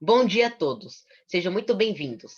Bom dia a todos, sejam muito bem-vindos.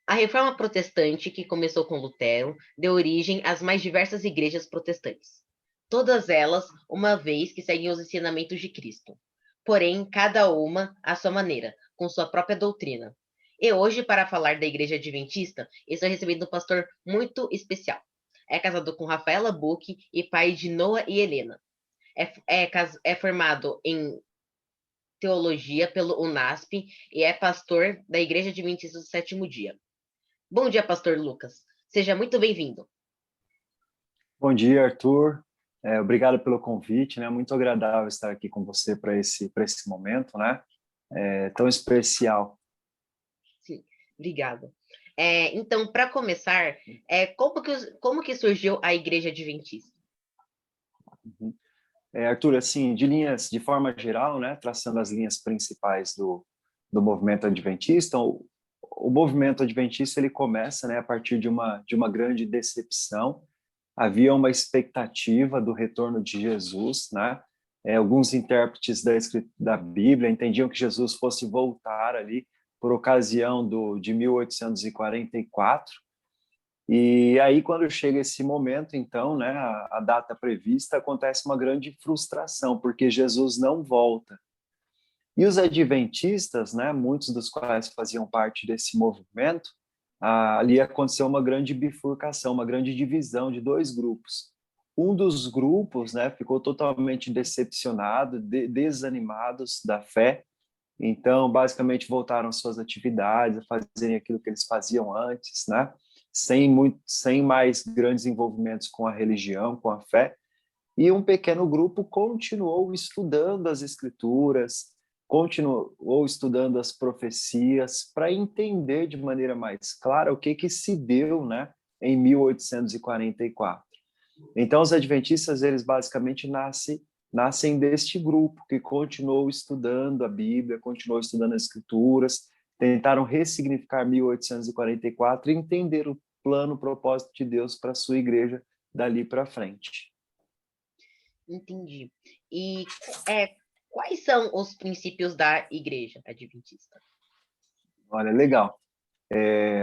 A reforma protestante, que começou com Lutero, deu origem às mais diversas igrejas protestantes. Todas elas, uma vez que seguem os ensinamentos de Cristo. Porém, cada uma à sua maneira, com sua própria doutrina. E hoje, para falar da Igreja Adventista, estou recebendo um pastor muito especial. É casado com Rafaela Buck e pai de Noah e Helena. É formado em teologia pelo UNASP e é pastor da Igreja Adventista do Sétimo Dia. Bom dia, pastor Lucas. Seja muito bem-vindo. Bom dia, Arthur. Obrigado pelo convite, né? Muito agradável estar aqui com você para esse momento, né? Tão especial. Sim, obrigada. Então, para começar, como que surgiu a Igreja Adventista? Uhum. Arthur, assim, de forma geral, né? Traçando as linhas principais do movimento adventista, o movimento adventista ele começa, né? A partir de uma grande decepção. Havia uma expectativa do retorno de Jesus, né? Alguns intérpretes da Bíblia entendiam que Jesus fosse voltar ali por ocasião de 1844. E aí, quando chega esse momento, então, né, a data prevista, acontece uma grande frustração, porque Jesus não volta. E os adventistas, né, muitos dos quais faziam parte desse movimento, ali aconteceu uma grande bifurcação, uma grande divisão de dois grupos. Um dos grupos, né, ficou totalmente decepcionado, desanimados da fé, então basicamente voltaram às suas atividades, a fazerem aquilo que eles faziam antes, né, sem mais grandes envolvimentos com a religião, com a fé. E um pequeno grupo continuou estudando as escrituras, continuou estudando as profecias para entender de maneira mais clara o que se deu, né, em 1844. Então, os adventistas, eles basicamente nascem deste grupo que continuou estudando a Bíblia, continuou estudando as escrituras, tentaram ressignificar 1844 e entender o plano, o propósito de Deus para a sua igreja dali para frente. Entendi. E quais são os princípios da Igreja Adventista? Olha, legal.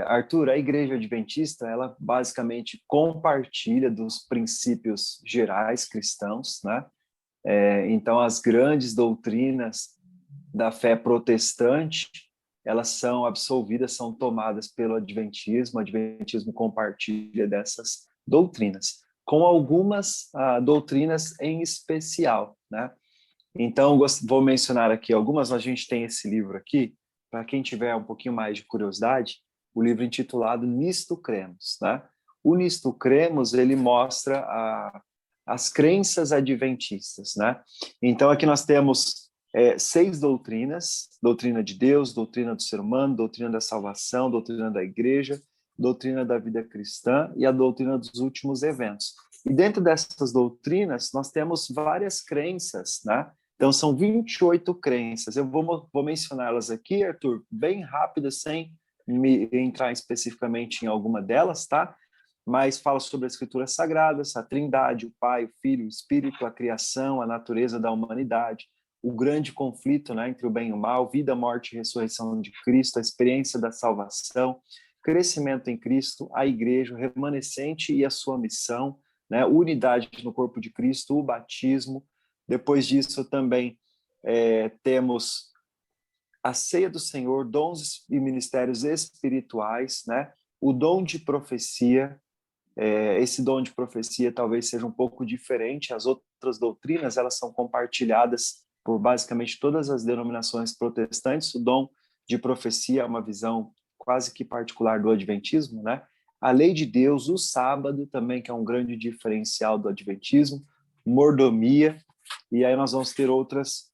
Arthur, a Igreja Adventista, ela basicamente compartilha dos princípios gerais cristãos, né? Então, as grandes doutrinas da fé protestante, elas são absolvidas, são tomadas pelo Adventismo. O Adventismo compartilha dessas doutrinas, com algumas doutrinas em especial, né? Então, vou mencionar aqui algumas. A gente tem esse livro aqui, para quem tiver um pouquinho mais de curiosidade, o livro intitulado Nisto Cremos, né? O Nisto Cremos, ele mostra as crenças adventistas, né? Então, aqui nós temos 6 doutrinas: doutrina de Deus, doutrina do ser humano, doutrina da salvação, doutrina da igreja, doutrina da vida cristã e a doutrina dos últimos eventos. E dentro dessas doutrinas, nós temos várias crenças, né? Então, são 28 crenças. Eu vou mencioná-las aqui, Arthur, bem rápido, sem me entrar especificamente em alguma delas, tá? Mas fala sobre as escrituras sagradas, a Trindade, o Pai, o Filho, o Espírito, a criação, a natureza da humanidade, o grande conflito, né, entre o bem e o mal, vida, morte e ressurreição de Cristo, a experiência da salvação, crescimento em Cristo, a igreja, o remanescente e a sua missão, né, unidade no corpo de Cristo, o batismo. Depois disso também temos a ceia do Senhor, dons e ministérios espirituais, né? O dom de profecia. Esse dom de profecia talvez seja um pouco diferente. As outras doutrinas, elas são compartilhadas por basicamente todas as denominações protestantes. O dom de profecia é uma visão quase que particular do adventismo, né? A lei de Deus, o sábado também, que é um grande diferencial do adventismo, mordomia, e aí nós vamos ter outras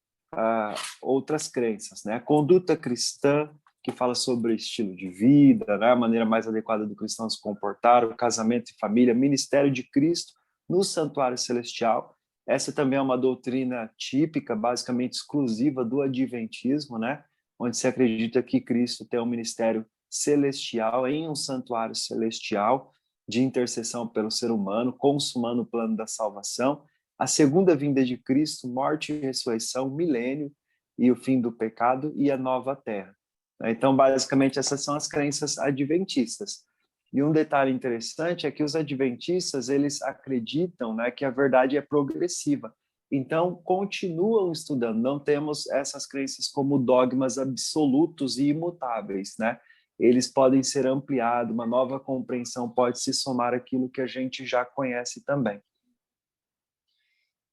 crenças, né? A conduta cristã, que fala sobre estilo de vida, né? A maneira mais adequada do cristão se comportar, o casamento e família, ministério de Cristo no santuário celestial. Essa também é uma doutrina típica, basicamente exclusiva do adventismo, né? Onde se acredita que Cristo tem um ministério celestial em um santuário celestial de intercessão pelo ser humano, consumando o plano da salvação, a segunda vinda de Cristo, morte e ressurreição, milênio e o fim do pecado e a nova terra. né? Então, basicamente, essas são as crenças adventistas. E um detalhe interessante é que os adventistas, eles acreditam, né, que a verdade é progressiva. Então, continuam estudando. Não temos essas crenças como dogmas absolutos e imutáveis, né? Eles podem ser ampliados, uma nova compreensão pode se somar àquilo que a gente já conhece também.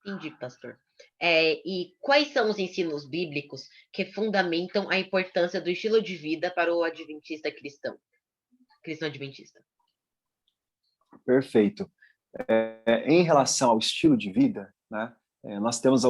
Entendi, pastor. E quais são os ensinos bíblicos que fundamentam a importância do estilo de vida para o adventista cristão? Cristão adventista. Perfeito. Em relação ao estilo de vida, né, nós temos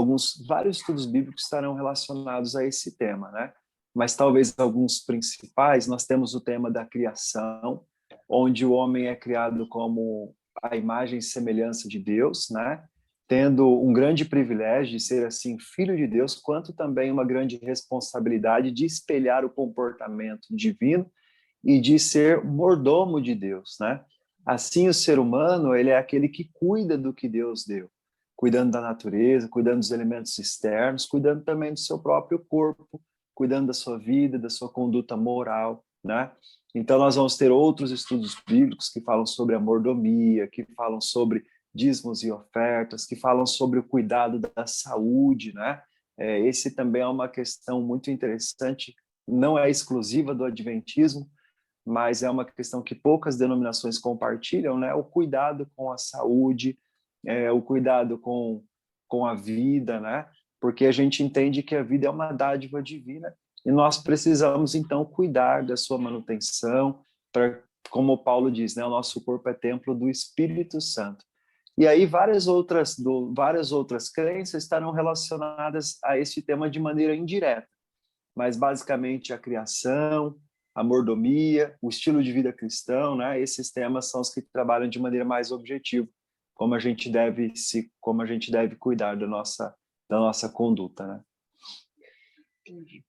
vários estudos bíblicos que estarão relacionados a esse tema, né? Mas talvez alguns principais, nós temos o tema da criação, onde o homem é criado como a imagem e semelhança de Deus, né? Tendo um grande privilégio de ser assim filho de Deus, quanto também uma grande responsabilidade de espelhar o comportamento divino e de ser mordomo de Deus, né? Assim, o ser humano, ele é aquele que cuida do que Deus deu, cuidando da natureza, cuidando dos elementos externos, cuidando também do seu próprio corpo, cuidando da sua vida, da sua conduta moral, né? Então, nós vamos ter outros estudos bíblicos que falam sobre a mordomia, que falam sobre dízimos e ofertas, que falam sobre o cuidado da saúde, né? Esse também é uma questão muito interessante, não é exclusiva do adventismo, mas é uma questão que poucas denominações compartilham, né? O cuidado com a saúde, o cuidado com a vida, né? Porque a gente entende que a vida é uma dádiva divina e nós precisamos, então, cuidar da sua manutenção, como Paulo diz, né? O nosso corpo é templo do Espírito Santo. E aí várias outras crenças estarão relacionadas a esse tema de maneira indireta, mas basicamente a criação, a mordomia, o estilo de vida cristão, né? Esses temas são os que trabalham de maneira mais objetiva, como a gente deve cuidar da nossa conduta, né? Entendi.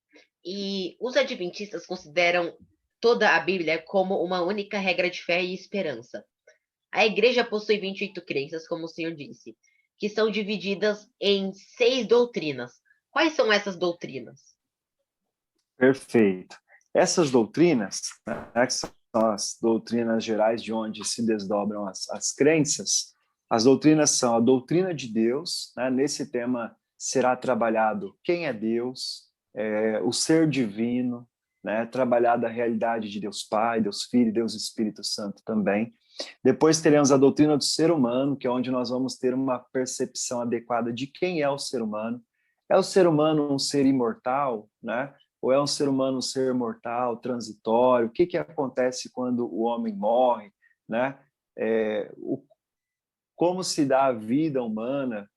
E os adventistas consideram toda a Bíblia como uma única regra de fé e esperança. A igreja possui 28 crenças, como o senhor disse, que são divididas em 6 doutrinas. Quais são essas doutrinas? Perfeito. Essas doutrinas, né, que são as doutrinas gerais de onde se desdobram as crenças, as doutrinas são a doutrina de Deus, né? Nesse tema será trabalhado quem é Deus, o ser divino, né? Trabalhada a realidade de Deus Pai, Deus Filho e Deus Espírito Santo também. Depois teremos a doutrina do ser humano, que é onde nós vamos ter uma percepção adequada de quem é o ser humano. É o ser humano um ser imortal, né? Ou é um ser humano um ser mortal, transitório? O que acontece quando o homem morre, né? Como se dá a vida humana?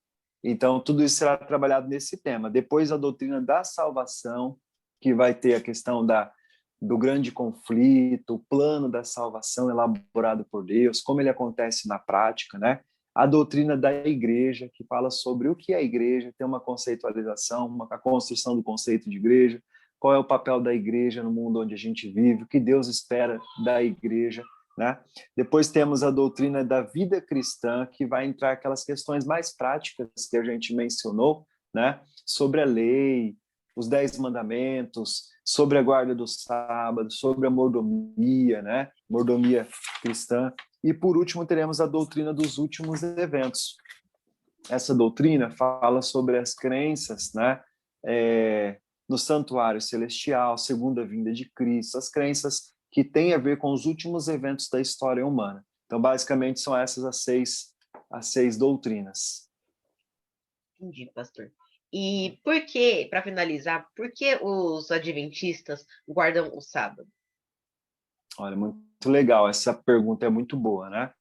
Então, tudo isso será trabalhado nesse tema. Depois, a doutrina da salvação, que vai ter a questão do grande conflito, o plano da salvação elaborado por Deus, como ele acontece na prática, né? A doutrina da igreja, que fala sobre o que é a igreja, tem uma conceitualização, a construção do conceito de igreja, qual é o papel da igreja no mundo onde a gente vive, o que Deus espera da igreja, né? Depois temos a doutrina da vida cristã, que vai entrar aquelas questões mais práticas que a gente mencionou, né? Sobre a lei, os 10 mandamentos, sobre a guarda do sábado, sobre a mordomia, né? Mordomia cristã. E, por último, teremos a doutrina dos últimos eventos. Essa doutrina fala sobre as crenças, né? No santuário celestial, segunda vinda de Cristo, as crenças que têm a ver com os últimos eventos da história humana. Então, basicamente, são essas as seis doutrinas. Entendi, pastor. E por que, para finalizar, por que os adventistas guardam o sábado? Olha, muito legal, essa pergunta é muito boa, né?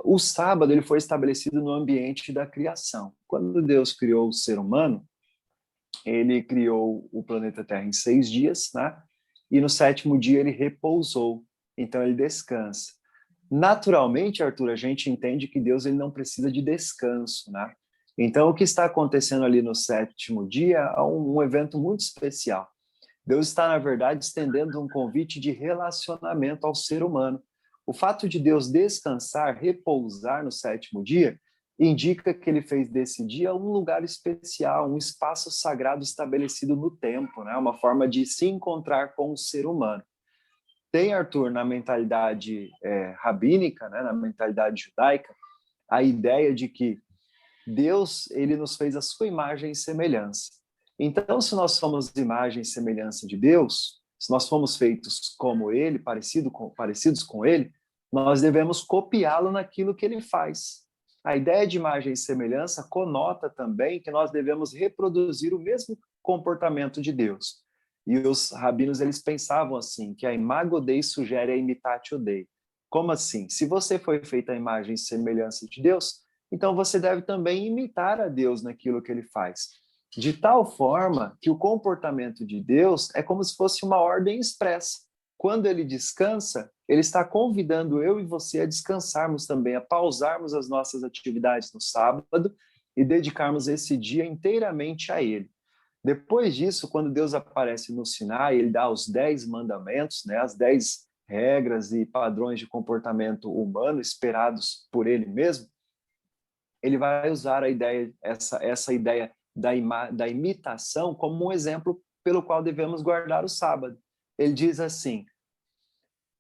O sábado ele foi estabelecido no ambiente da criação. Quando Deus criou o ser humano, ele criou o planeta Terra em 6 dias, né? E no 7º dia ele repousou, então ele descansa. Naturalmente, Arthur, a gente entende que Deus ele não precisa de descanso, né? Então, o que está acontecendo ali no 7º dia é um evento muito especial. Deus está, na verdade, estendendo um convite de relacionamento ao ser humano. O fato de Deus descansar, repousar no 7º dia, indica que ele fez desse dia um lugar especial, um espaço sagrado estabelecido no tempo, né? Uma forma de se encontrar com o ser humano. Tem, Arthur, na mentalidade rabínica, né? Na mentalidade judaica, a ideia de que Deus, ele nos fez a sua imagem e semelhança. Então, se nós somos imagem e semelhança de Deus, se nós fomos feitos como ele, parecidos com ele, nós devemos copiá-lo naquilo que ele faz. A ideia de imagem e semelhança conota também que nós devemos reproduzir o mesmo comportamento de Deus. E os rabinos, eles pensavam assim, que a imago Dei sugere a imitatio Dei. Como assim? Se você foi feita a imagem e semelhança de Deus, então você deve também imitar a Deus naquilo que ele faz. De tal forma que o comportamento de Deus é como se fosse uma ordem expressa. Quando ele descansa, ele está convidando eu e você a descansarmos também, a pausarmos as nossas atividades no sábado e dedicarmos esse dia inteiramente a ele. Depois disso, quando Deus aparece no Sinai, ele dá os 10 mandamentos, né, as 10 regras e padrões de comportamento humano esperados por ele mesmo. Ele vai usar a ideia, essa ideia da imitação como um exemplo pelo qual devemos guardar o sábado. Ele diz assim: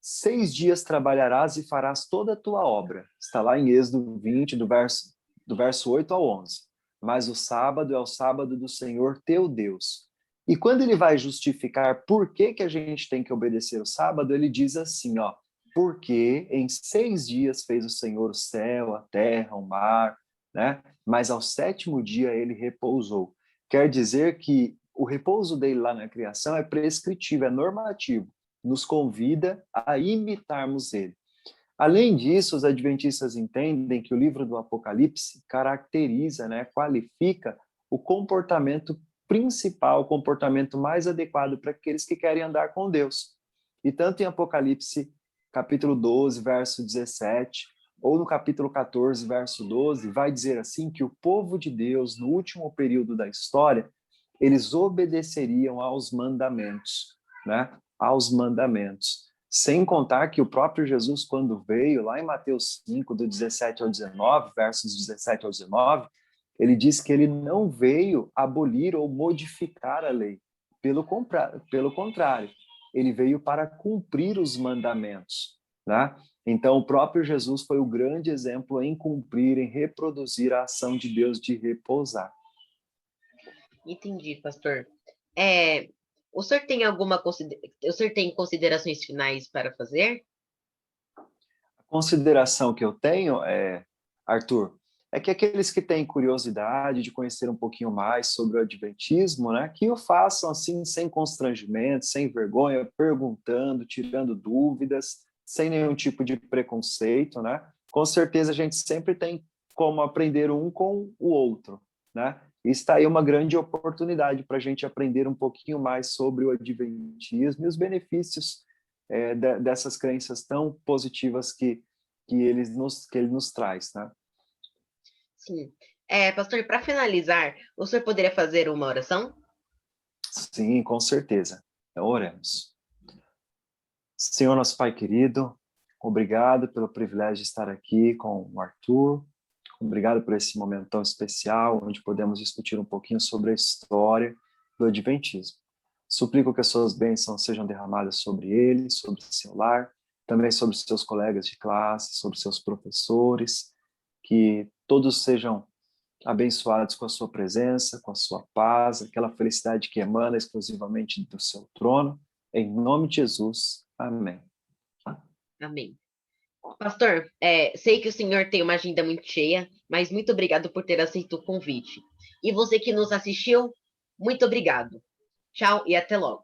6 dias trabalharás e farás toda a tua obra. Está lá em Êxodo 20, do verso 8 ao 11. Mas o sábado é o sábado do Senhor teu Deus. E quando ele vai justificar por que a gente tem que obedecer o sábado, ele diz assim, ó: porque em 6 dias fez o Senhor o céu, a terra, o mar, né? Mas ao 7º dia ele repousou. Quer dizer que o repouso dele lá na criação é prescritivo, é normativo, nos convida a imitarmos ele. Além disso, os adventistas entendem que o livro do Apocalipse caracteriza, né, qualifica o comportamento principal, o comportamento mais adequado para aqueles que querem andar com Deus. E tanto em Apocalipse, capítulo 12, verso 17, ou no capítulo 14, verso 12, vai dizer assim que o povo de Deus, no último período da história, eles obedeceriam aos mandamentos, né? Aos mandamentos. Sem contar que o próprio Jesus, quando veio, lá em Mateus 5, do 17 ao 19, versos 17 ao 19, ele diz que ele não veio abolir ou modificar a lei. Pelo contrário, ele veio para cumprir os mandamentos, né? Então, o próprio Jesus foi o grande exemplo em cumprir, em reproduzir a ação de Deus de repousar. Entendi, pastor. O senhor tem considerações finais para fazer? A consideração que eu tenho, Arthur, é que aqueles que têm curiosidade de conhecer um pouquinho mais sobre o Adventismo, né, que o façam assim, sem constrangimento, sem vergonha, perguntando, tirando dúvidas, sem nenhum tipo de preconceito, né? Com certeza a gente sempre tem como aprender um com o outro, né? E está aí uma grande oportunidade para a gente aprender um pouquinho mais sobre o Adventismo e os benefícios dessas crenças tão positivas que ele nos traz, né? Sim. Pastor, para finalizar, o senhor poderia fazer uma oração? Sim, com certeza. Então, oremos. Senhor, nosso Pai querido, obrigado pelo privilégio de estar aqui com o Arthur. Obrigado por esse momento tão especial, onde podemos discutir um pouquinho sobre a história do Adventismo. Suplico que as suas bênçãos sejam derramadas sobre ele, sobre seu lar, também sobre seus colegas de classe, sobre seus professores, que todos sejam abençoados com a sua presença, com a sua paz, aquela felicidade que emana exclusivamente do seu trono. Em nome de Jesus. Amém. Amém. Pastor, sei que o senhor tem uma agenda muito cheia, mas muito obrigado por ter aceito o convite. E você que nos assistiu, muito obrigado. Tchau e até logo.